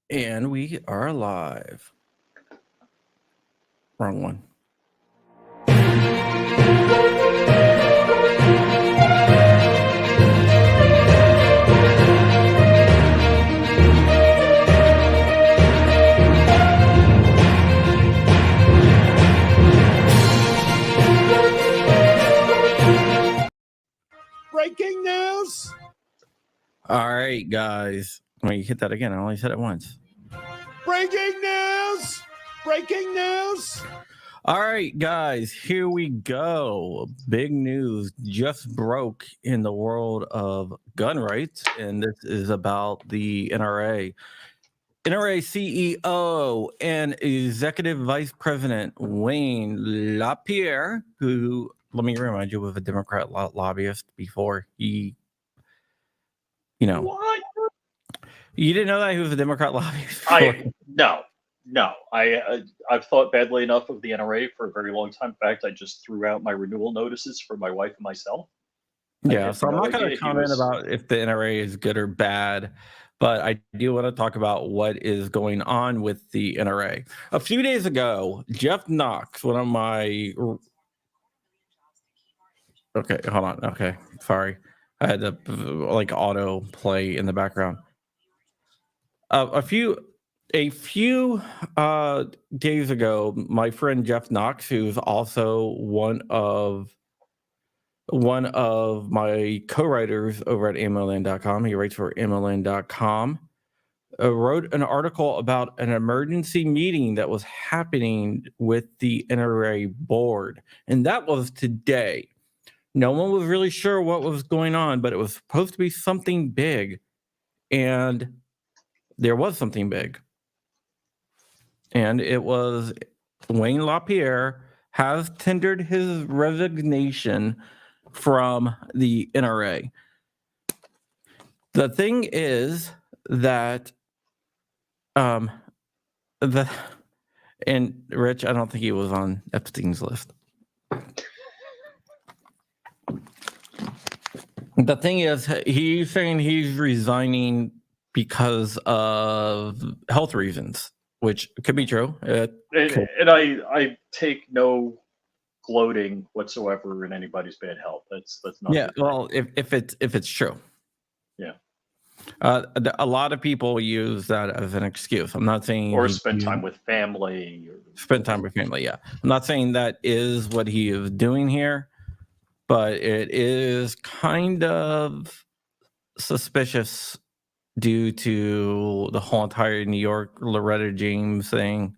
And we are live. Wrong one. Breaking news! All right, guys. Let me hit that again. I only said it once. Breaking news! Breaking news! All right, guys, here we go. Big news just broke in the world of gun rights, and this is about the NRA. NRA CEO and Executive Vice President Wayne LaPierre, who, let me remind you, was a Democrat lobbyist before he, What? You didn't know that he was a Democrat lobbyist? No. I've thought badly enough of the NRA for a very long time. In fact, I just threw out my renewal notices for my wife and myself. Yeah, so I'm not going to comment about if the NRA is good or bad, but I do want to talk about what is going on with the NRA. A few days ago, Jeff Knox, one of my... Okay, hold on. Okay, sorry. I had to auto play in the background. A few days ago, my friend Jeff Knox, who's also one of my co-writers over at ammoland.com, he writes for ammoland.com, wrote an article about an emergency meeting that was happening with the NRA board, and that was today. No one was really sure what was going on, but it was supposed to be something big, and there was something big. And it was Wayne LaPierre has tendered his resignation from the NRA. The thing is that and Rich, I don't think he was on Epstein's list. The thing is, he's saying he's resigning because of health reasons, which could be true. And I take no gloating whatsoever in anybody's bad health. That's not. Yeah, well, if it's true. Yeah. A lot of people use that as an excuse. I'm not saying or spend time with family. Spend time with family. Yeah, I'm not saying that is what he is doing here, but it is kind of suspicious due to the whole entire New York Loretta James thing,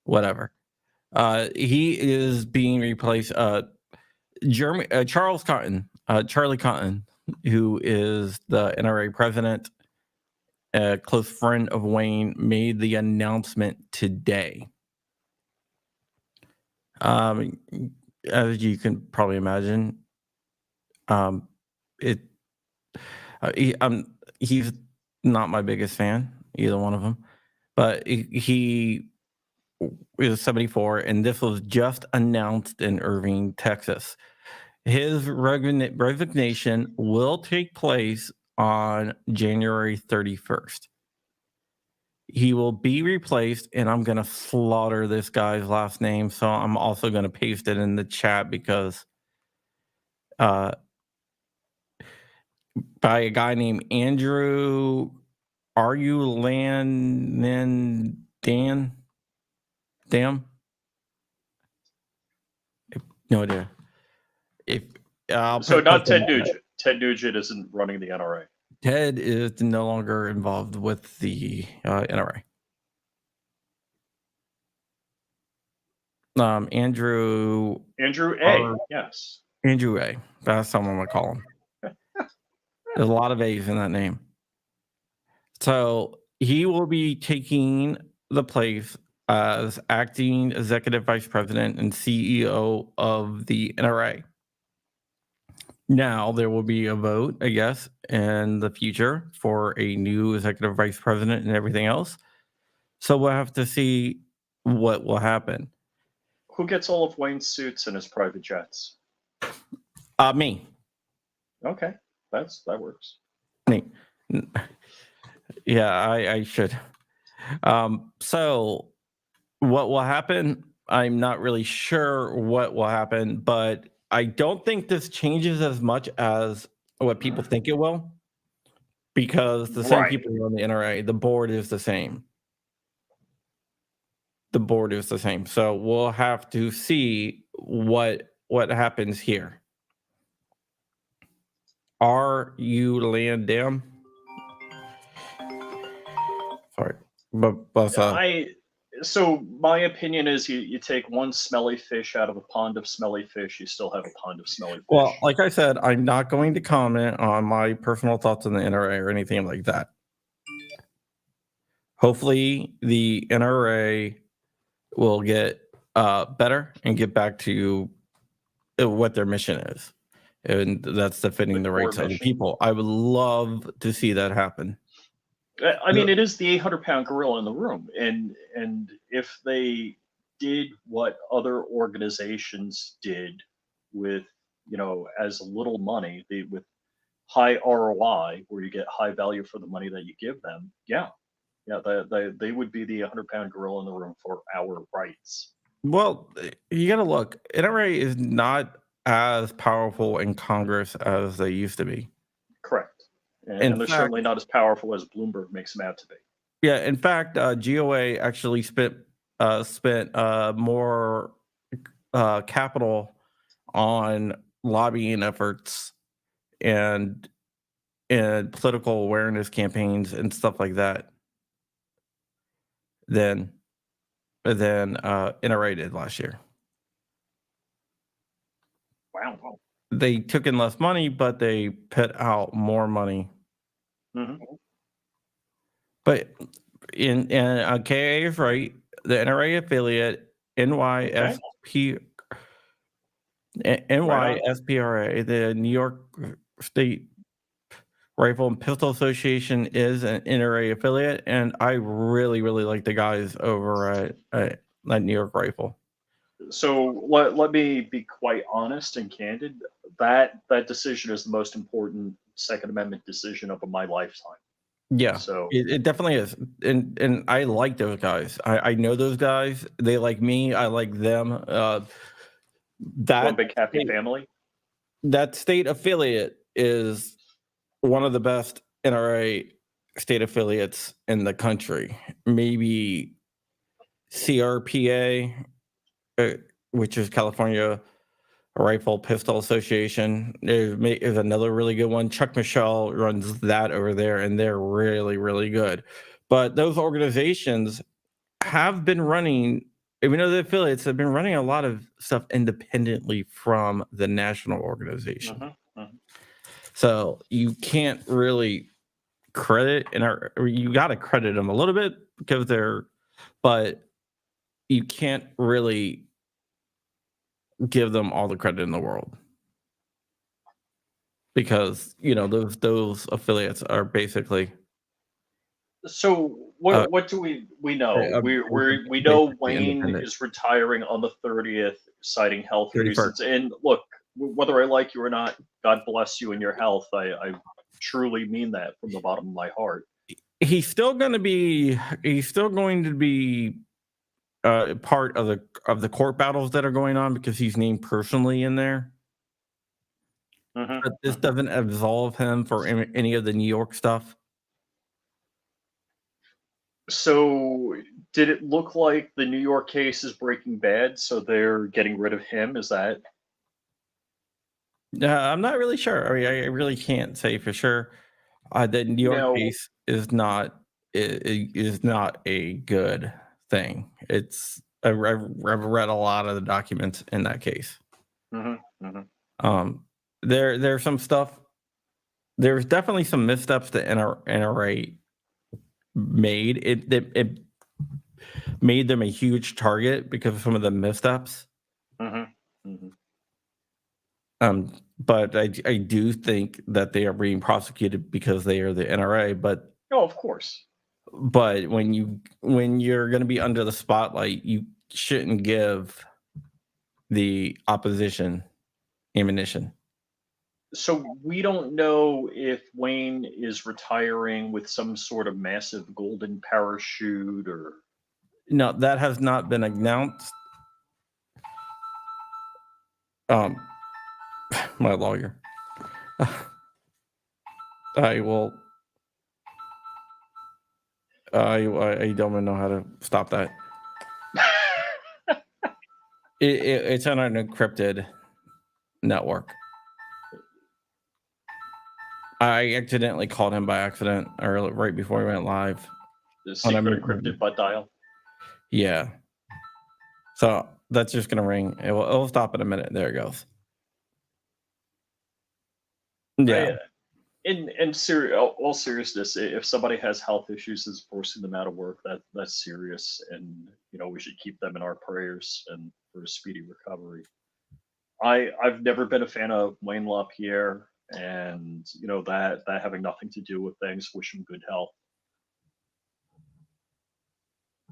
whatever. He is being replaced. Charlie Cotton, who is the NRA president, a close friend of Wayne, made the announcement today. As you can probably imagine, he's not my biggest fan, either one of them, but he is 74, and this was just announced in Irving, Texas. His resignation will take place on January 31st. He will be replaced, and I'm going to slaughter this guy's last name, so I'm also going to paste it in the chat because by a guy named Andrew Dam? No idea. So not Ted Nugent. Ted Nugent isn't running the NRA. Ted is no longer involved with the NRA. Andrew Andrew A. R. Yes. Andrew A. That's someone I call him. There's a lot of A's in that name. So he will be taking the place as acting executive vice president and CEO of the NRA. Now there will be a vote, I guess, in the future for a new executive vice president and everything else. So we'll have to see what will happen. Who gets all of Wayne's suits and his private jets? Me. Okay, that works. Me. Yeah, I should. So what will happen? I'm not really sure what will happen, but I don't think this changes as much as what people think it will, because the same Right. people are on the NRA. The board is the same. The board is the same. So we'll have to see what happens here. Are you land dam? Sorry, but So my opinion is you take one smelly fish out of a pond of smelly fish, you still have a pond of smelly fish. well, like I said, I'm not going to comment on my personal thoughts on the NRA or anything like that. Hopefully, the NRA will get better and get back to what their mission is, and that's defending the core rights of the mission. people. I would love to see that happen. I mean, it is the 800-pound gorilla in the room, and if they did what other organizations did with, as little money, with high ROI, where you get high value for the money that you give them, yeah, they would be the 100-pound gorilla in the room for our rights. Well, you got to look. NRA is not as powerful in Congress as they used to be. Correct. And In they're fact- certainly not as powerful as Bloomberg makes them out to be. Yeah, in fact, GOA actually spent more capital on lobbying efforts and political awareness campaigns and stuff like that than NRA did last year. Wow. They took in less money, but they put out more money. Mm-hmm. But in KA is right. The NRA affiliate NYSPRA, the New York State Rifle and Pistol Association, is an NRA affiliate, and I really, really like the guys over at New York Rifle. So let me be quite honest and candid. That decision is the most important Second Amendment decision of my lifetime. Yeah, So it definitely is, and I like those guys. I know those guys. They like me. I like them. one big happy family. That state affiliate is one of the best NRA state affiliates in the country. Maybe CRPA, which is California Rifle Pistol Association, is another really good one. Chuck Michelle runs that over there, and they're really, really good. But those organizations have been running, even though the affiliates have been running a lot of stuff independently from the national organization. So you can't really credit, or you got to credit them a little bit because but you can't really give them all the credit in the world, because those affiliates are basically. So what do we know? We know Wayne is retiring on the 30th, citing health 31st. reasons. And look, whether I like you or not, God bless you and your health. I truly mean that from the bottom of my heart. He's still going to be part of the court battles that are going on, because he's named personally in there. But this doesn't absolve him for any of the New York stuff. So did it look like the New York case is Breaking Bad, so they're getting rid of him? Is that? I'm not really sure. I mean, I really can't say for sure. The New York Now, case is not is not a good thing. I've read a lot of the documents in that case. mhm, mhm. There's some stuff. There's definitely some missteps that NRA made. It made them a huge target because of some of the missteps. Mhm, mhm. But I do think that they are being prosecuted because they are the NRA. Oh, of course. But when you're going to be under the spotlight, you shouldn't give the opposition ammunition. So we don't know if Wayne is retiring with some sort of massive golden parachute or No, that has not been announced. Um, my lawyer. I will. I don't know how to stop that. It's on an encrypted network. I accidentally called him by accident right before we went live. the On a secret encrypted butt dial. Yeah. So that's just gonna ring. It'll stop in a minute. There it goes. Yeah. All seriousness, if somebody has health issues that's forcing them out of work, that's serious, and we should keep them in our prayers and for a speedy recovery. I've never been a fan of Wayne LaPierre, and that having nothing to do with things. Wish him good health.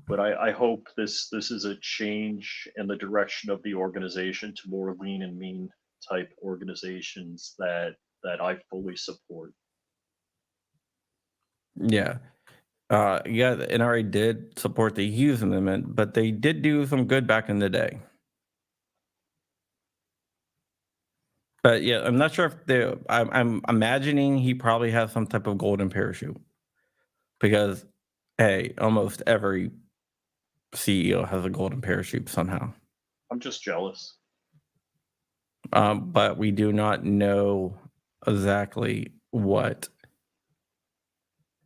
But I hope this is a change in the direction of the organization to more lean and mean type organizations that I fully support. Yeah. Yeah, the NRA did support the Hughes Amendment, but they did do some good back in the day. But yeah, I'm not sure if I'm imagining he probably has some type of golden parachute because, hey, almost every CEO has a golden parachute somehow. I'm just jealous. But we do not know exactly what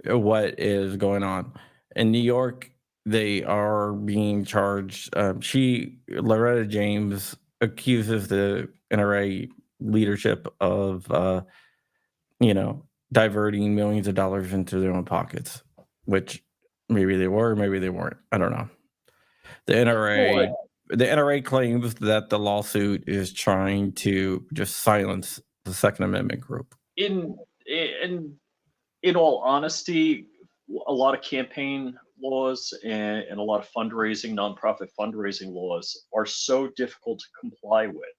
is going on in New York. They are being charged. Loretta James accuses the NRA leadership of, diverting millions of dollars into their own pockets, which maybe they were, maybe they weren't. I don't know. The Well, NRA, the NRA claims that the lawsuit is trying to just silence the Second Amendment group. in in in all honesty, a lot of campaign laws and a lot of nonprofit fundraising laws are so difficult to comply with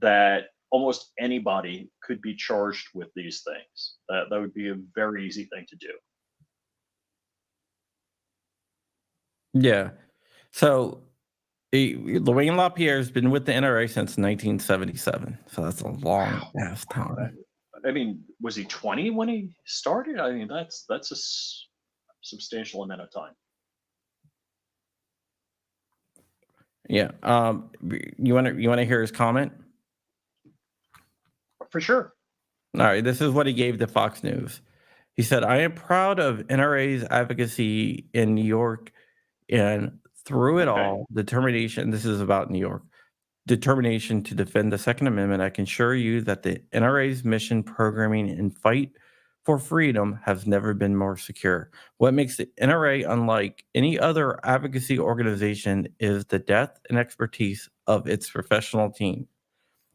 that almost anybody could be charged with these things. That would be a very easy thing to do. Yeah. So Wayne LaPierre has been with the NRA since 1977. So that's a long ass Wow. time. I mean, was he 20 when he started? I mean, that's a substantial amount of time. Yeah. You want to hear his comment? For sure. All right. This is what he gave to Fox News. He said, "I am proud of NRA's advocacy in New York and through it Okay. all, determination." This is about New York. "Determination to defend the Second Amendment. I can assure you that the NRA's mission, programming, and fight for freedom has never been more secure. What makes the NRA unlike any other advocacy organization is the depth and expertise of its professional team,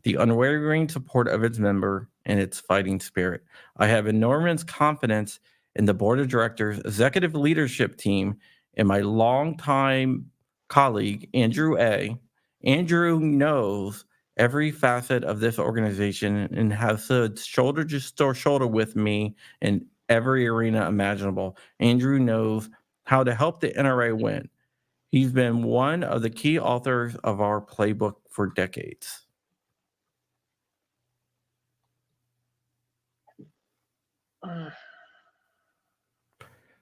the unwavering support of its member, and its fighting spirit. I have enormous confidence in the board of directors, executive leadership team, and my longtime colleague, Andrew A. Andrew knows every facet of this organization and has stood shoulder to shoulder with me in every arena imaginable. Andrew knows how to help the NRA win. He's been one of the key authors of our playbook for decades."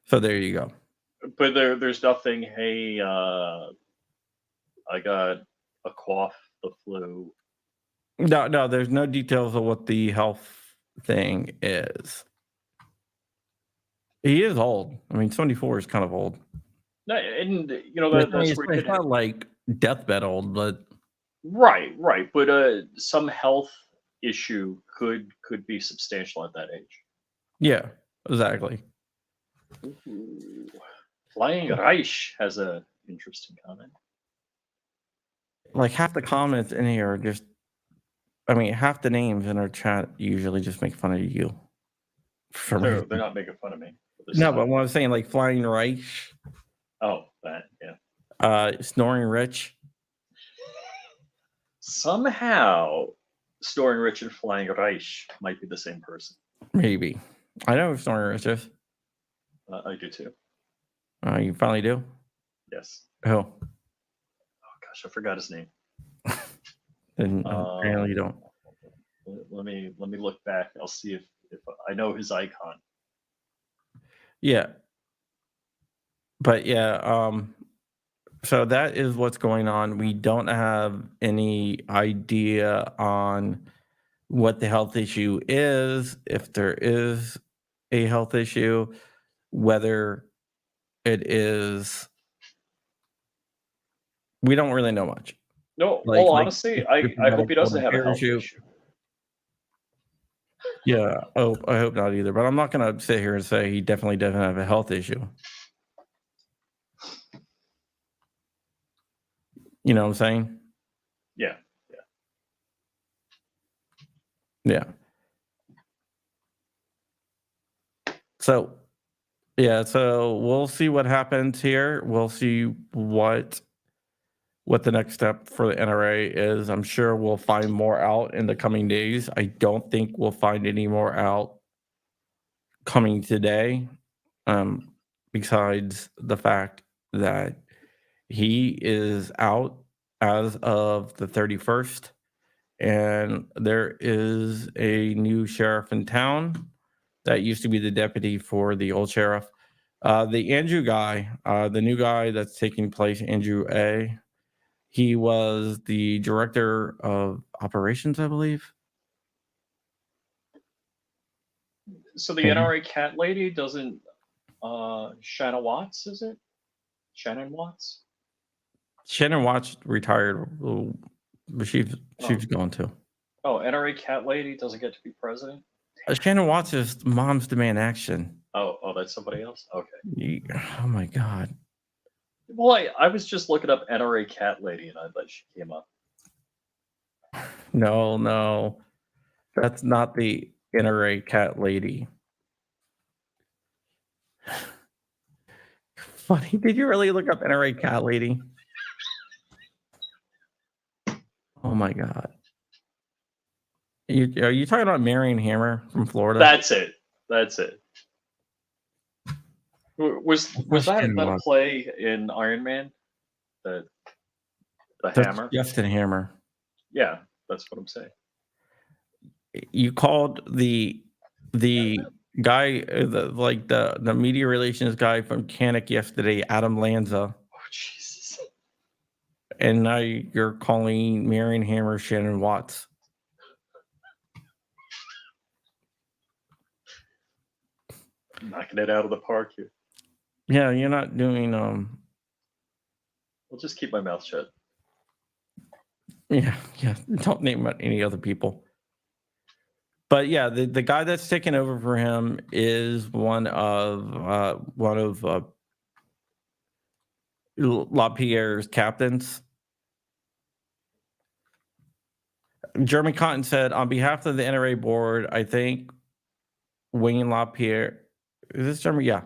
So there you go. But there's nothing. Hey, I got a cough, the flu. No, there's no details of what the health thing is. He is old. I mean, 74 is kind of old. No, and I mean, that's where you it's get it. not like deathbed old, but Right, right. But some health issue could be substantial at that age. yeah, exactly. Ooh. Flying Reich has a interesting comment. Like half the comments in here are just, I mean, half the names in our chat usually just make fun of you. For some They're reason. not making fun of me. No, but what I'm saying, like Flying Reich, Oh, that, yeah. Snoring Rich. Somehow, Snoring Rich and Flying Reich might be the same person. Maybe. I know who Snoring Rich is. I do too. You finally do? Yes. Oh. Oh gosh, I forgot his name. Then apparently you don't. Let me look back. I'll see if I know his icon. Yeah. But yeah, so that is what's going on. We don't have any idea on what the health issue is, if there is a health issue, whether it is, we don't really know much. No, Like, well, honestly, I hope he doesn't have a health issue. issue. Yeah, I hope not either. But I'm not going to sit here and say he definitely doesn't have a health issue. You know what I'm saying? Yeah. Yeah. So, yeah, so we'll see what happens here. We'll see what the next step for the NRA is. I'm sure we'll find more out in the coming days. I don't think we'll find any more out coming today, besides the fact that he is out as of the 31st, and there is a new sheriff in town that used to be the deputy for the old sheriff. The Andrew guy, the new guy that's taking place, Andrew A., he was the director of operations, I believe. So the And NRA cat lady doesn't. Shannon Watts, is it? Shannon Watts. Shannon Watts retired, but she's gone too. Oh, NRA cat lady doesn't get to be president. Shannon Watts is Moms Demand Action. Oh, that's somebody else. Okay. Oh my God. Well, I was just looking up NRA cat lady, and I thought she came up. No, that's not the NRA cat lady. Funny. Did you really look up NRA cat lady? Oh my God. Are you talking about Marion Hammer from Florida? That's it. Was that a play in Iron Man? The That's hammer? Justin Hammer. Yeah, that's what I'm saying. You called the guy, the media relations guy from Canuck yesterday, Adam Lanza. Oh Jesus! And now you're calling Marion Hammer Shannon Watts. Knocking it out of the park here. Yeah, you're not doing I'll just keep my mouth shut. Yeah. Don't name any other people. But yeah, the guy that's taking over for him is one of LaPierre's captains. Jeremy Cotton said, on behalf of the NRA board, I think Wayne LaPierre. Is this Jeremy? Yeah.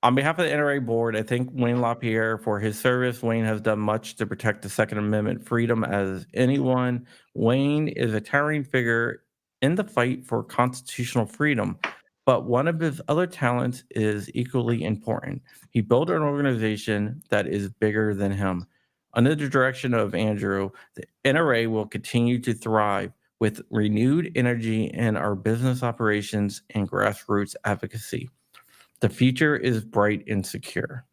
On behalf of the NRA board, I thank Wayne LaPierre for his service. Wayne has done much to protect the Second Amendment freedom as anyone. Wayne is a towering figure in the fight for constitutional freedom, but one of his other talents is equally important. He built an organization that is bigger than him. Under the direction of Andrew, the NRA will continue to thrive with renewed energy in our business operations and grassroots advocacy. The future is bright and secure.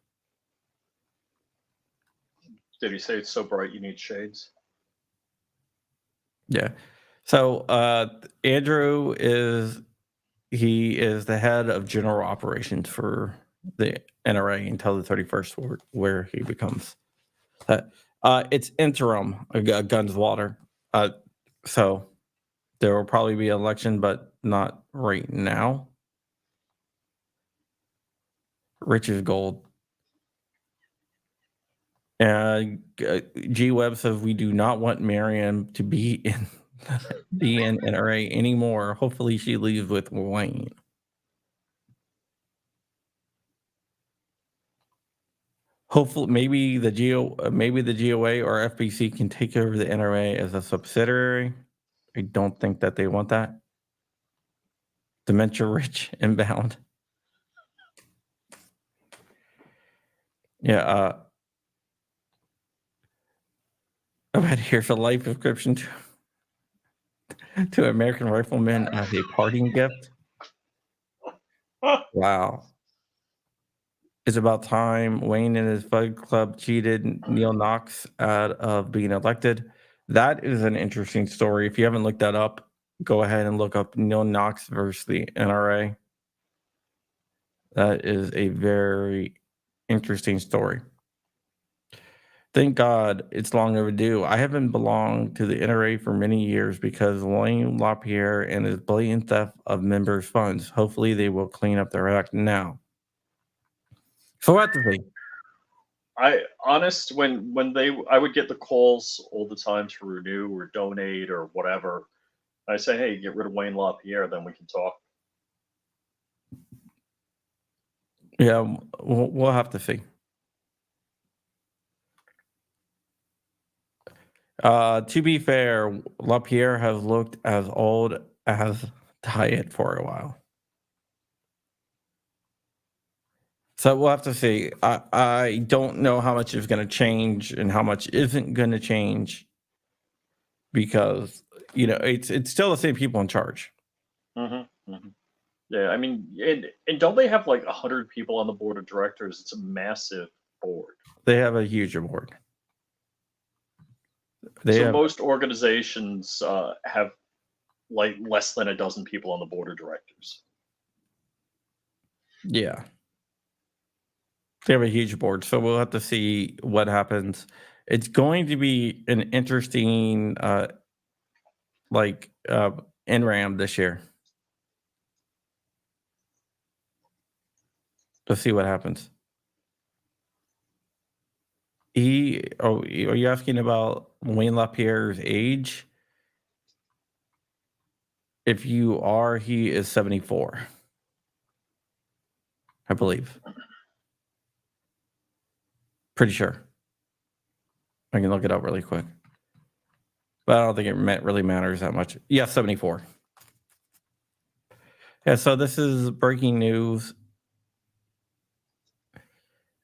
Did he say it's so bright you need shades? Yeah. So Andrew is he is the head of general operations for the NRA until the 31st, where he becomes that. It's interim, guns water. So there will probably be an election, but not right now. Rich is gold. G Webb says we do not want Marianne to be in NRA anymore. Hopefully she leaves with Wayne. Hopefully, maybe the GOA or FBC can take over the NRA as a subsidiary. I don't think that they want that. Dementia rich inbound. Yeah. But here's a life subscription to American Rifleman as a parting gift. Wow. It's about time Wayne and his Bud Club cheated Neil Knox out of being elected. That is an interesting story. If you haven't looked that up, go ahead and look up Neil Knox versus the NRA. That is a very interesting story. Thank God it's long overdue. I haven't belonged to the NRA for many years because Wayne LaPierre and his blatant theft of members' funds. Hopefully they will clean up their act now. So what the thing? I would get the calls all the time to renew or donate or whatever. I say, hey, get rid of Wayne LaPierre, then we can talk. Yeah, we'll have to see. To be fair, LaPierre has looked as old as Diet for a while. So we'll have to see. I don't know how much is going to change and how much isn't going to change because, it's still the same people in charge. Mm-hmm, mm-hmm. Yeah, I mean, and don't they have like 100 people on the board of directors? It's a massive board. They have a huge board. Most organizations have like less than a dozen people on the board of directors. Yeah. They have a huge board, so we'll have to see what happens. It's going to be an interesting, NRAM this year. Let's see what happens. Are you asking about Wayne LaPierre's age? If you are, he is 74. I believe. Pretty sure. I can look it up really quick. But I don't think it really matters that much. Yeah, 74. Yeah, so this is breaking news.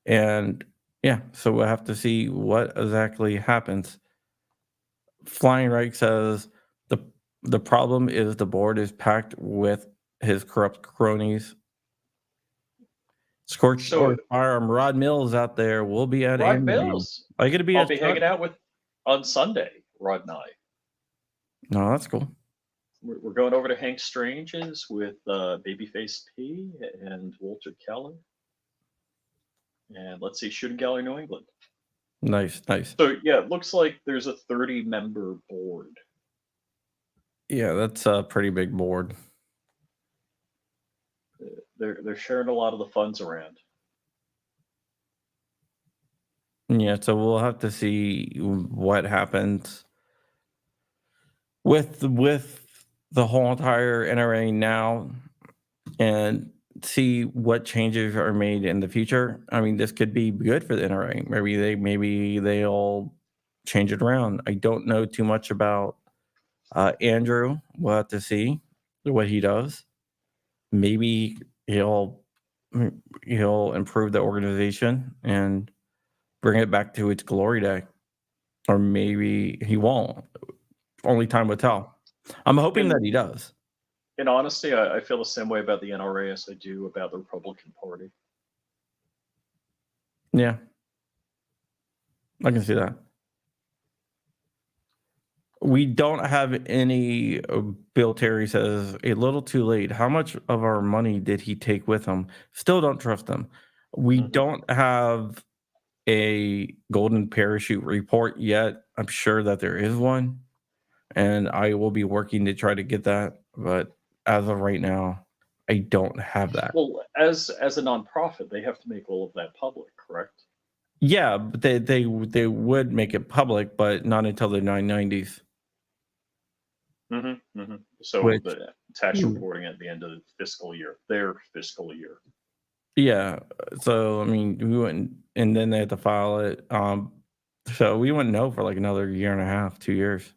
And yeah, so we'll have to see what exactly happens. Flying Reich says the problem is the board is packed with his corrupt cronies. Scorched or Firearm. Rod Mills out there. We'll be at Rod Mills. Are you going to be? I'll be hanging out on Sunday. Rod and I. No, that's cool. We're going over to Hank Strange's with Babyface P and Walter Keller. And let's see, Shooting Gallery New England. Nice. So yeah, it looks like there's a 30-member board. Yeah, that's a pretty big board. They're sharing a lot of the funds around. Yeah, so we'll have to see what happens with the whole entire NRA now and see what changes are made in the future. I mean, this could be good for the NRA. Maybe they'll change it around. I don't know too much about Andrew. We'll have to see what he does. Maybe he'll improve the organization and bring it back to its glory day, or maybe he won't. Only time will tell. I'm hoping that he does. In honesty, I feel the same way about the NRA as I do about the Republican Party. Yeah, I can see that. We don't have any. Bill Terry says a little too late. How much of our money did he take with him? Still don't trust him. We Mhm. don't have a golden parachute report yet. I'm sure that there is one, and I will be working to try to get that. But as of right now, I don't have that. Well, as a nonprofit, they have to make all of that public, correct? Yeah, but they would make it public, but not until the 990s. So Which the tax reporting at the end of the fiscal year, their fiscal year. yeah, so I mean, we wouldn't, and then they had to file it. So we wouldn't know for like another year and a half, 2 years.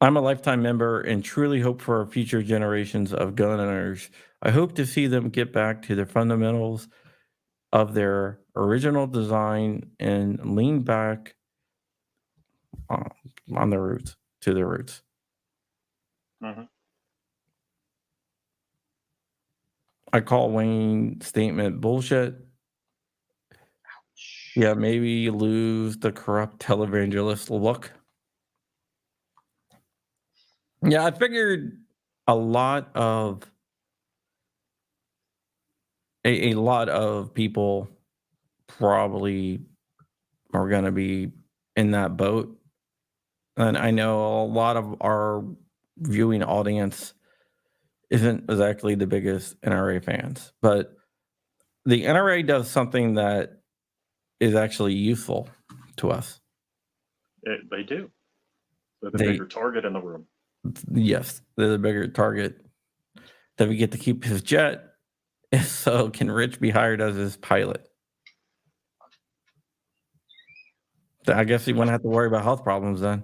I'm a lifetime member and truly hope for future generations of gun owners. I hope to see them get back to the fundamentals of their original design and lean back uh, on their roots, to their roots. Mhm. I call Wayne's statement bullshit. Yeah, maybe lose the corrupt televangelist look. Yeah, I figured a lot of a lot of people probably are going to be in that boat, and I know a lot of our viewing audience isn't exactly the biggest NRA fans, but the NRA does something that is actually useful to us. They do. They're the They bigger target in the room. Yes, they're the bigger target. That we get to keep his jet, so can Rich be hired as his pilot? I guess he wouldn't have to worry about health problems then.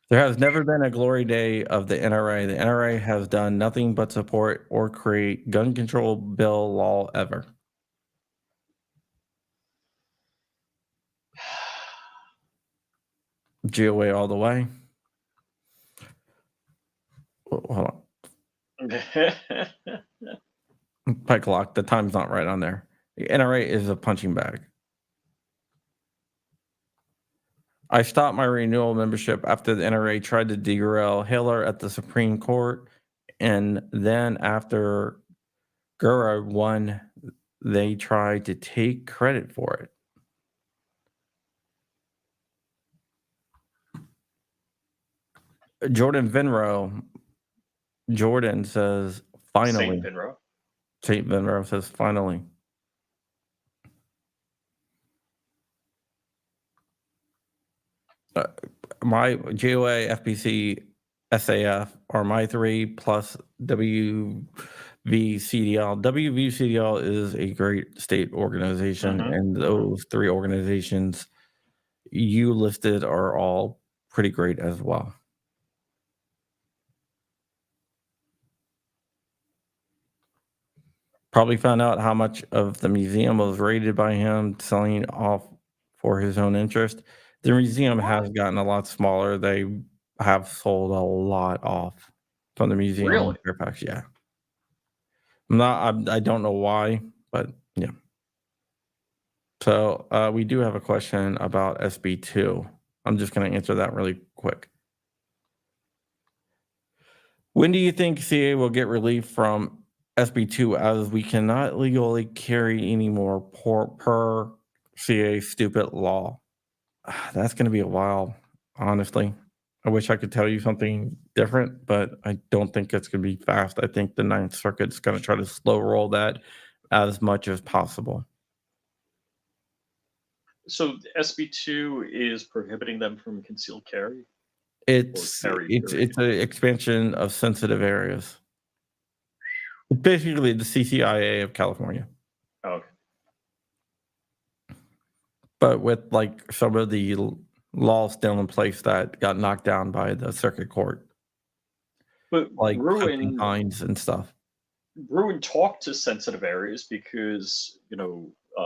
There has never been a glory day of the NRA. The NRA has done nothing but support or create gun control bill law ever. GOA all the way. Hold on. Pike lock. The time's not right on there. The NRA is a punching bag. I stopped my renewal membership after the NRA tried to derail Hiller at the Supreme Court. And then after Gura won, they tried to take credit for it. Jordan Vinro. Jordan says, finally. Saint Finro. St. Vinro says, finally. My JOA, FPC, SAF are my three plus WVCDL. WVCDL is a great state organization, and those three organizations you listed are all pretty great as well. Probably found out how much of the museum was raided by him selling off for his own interest. The museum has gotten a lot smaller. They have sold a lot off from the museum in Really? Fairfax. Yeah, I don't know why, but yeah. So we do have a question about SB2. I'm just going to answer that really quick. When do you think CA will get relief from SB2 as we cannot legally carry anymore per CA stupid law? That's going to be a while, honestly. I wish I could tell you something different, but I don't think it's going to be fast. I think the Ninth Circuit's going to try to slow roll that as much as possible. So SB2 is prohibiting them from concealed carry? It's Or carry, it's period? it's an expansion of sensitive areas. Basically, the CCIA of California, Oh, okay. but with like some of the laws still in place that got knocked down by the circuit court, But like poaching fines and stuff. Bruin talked to sensitive areas because,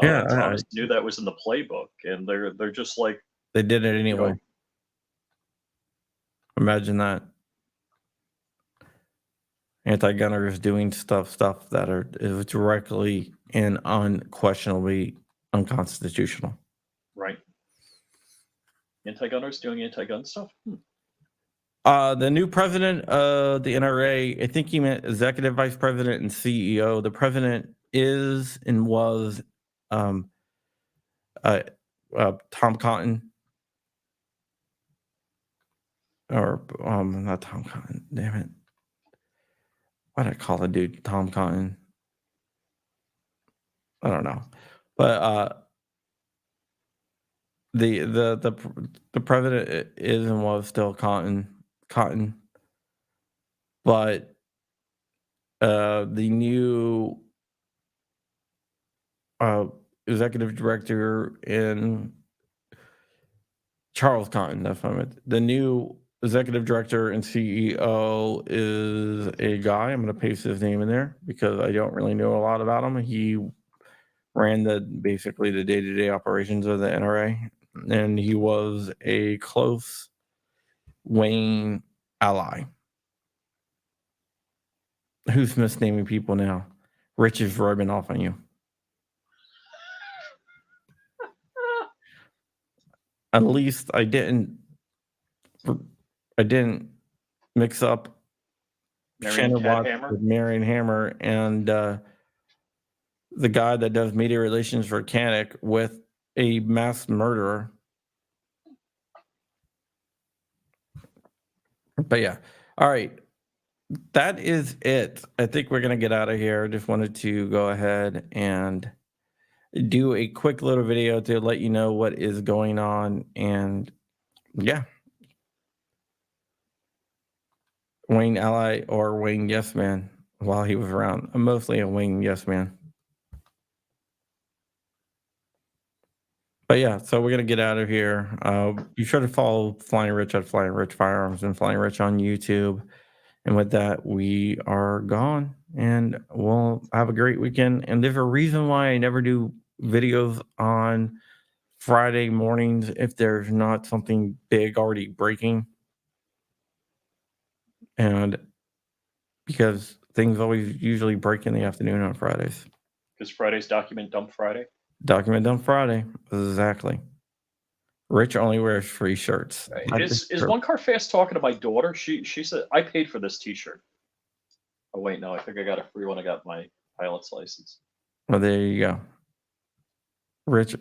Yeah, Thomas knew that was in the playbook, and they're just like, they did it you anyway. know, Imagine that. Anti-gunners doing stuff that is directly and unquestionably unconstitutional. Right. Anti-gunners doing anti-gun stuff. The new president of the NRA, I think he meant executive vice president and CEO. The president is and was Tom Cotton, or not Tom Cotton. Damn it! Why did I call the dude Tom Cotton? I don't know, but the president is and was still Cotton, but the new executive director in Charles Cotton, that's what I meant. The new executive director and CEO is a guy. I'm going to paste his name in there because I don't really know a lot about him. He ran basically the day-to-day operations of the NRA, and he was a close Wayne ally. Who's misnaming people now? Rich is rubbing off on you. At least I didn't mix up Marion Shannon Watts Hammer. with Marion Hammer and the guy that does media relations for Canic with a mass murderer. But yeah, all right. That is it. I think we're going to get out of here. Just wanted to go ahead and do a quick little video to let you know what is going on. And yeah, Wayne ally or Wayne yes man while he was around. I'm mostly a Wayne yes man. But yeah, so we're going to get out of here. Be sure to follow Flying Rich at Flying Rich Firearms and Flying Rich on YouTube. And with that, we are gone, and we'll have a great weekend. And there's a reason why I never do videos on Friday mornings if there's not something big already breaking. And because things always usually break in the afternoon on Fridays. Because Friday's Document Dump Friday. Document Dump Friday. Exactly. Rich only wears free shirts. Is One Car Fast talking to my daughter? She said, I paid for this t-shirt. Oh, wait, no, I think I got a free one. I got my pilot's license. Well, there you go. Rich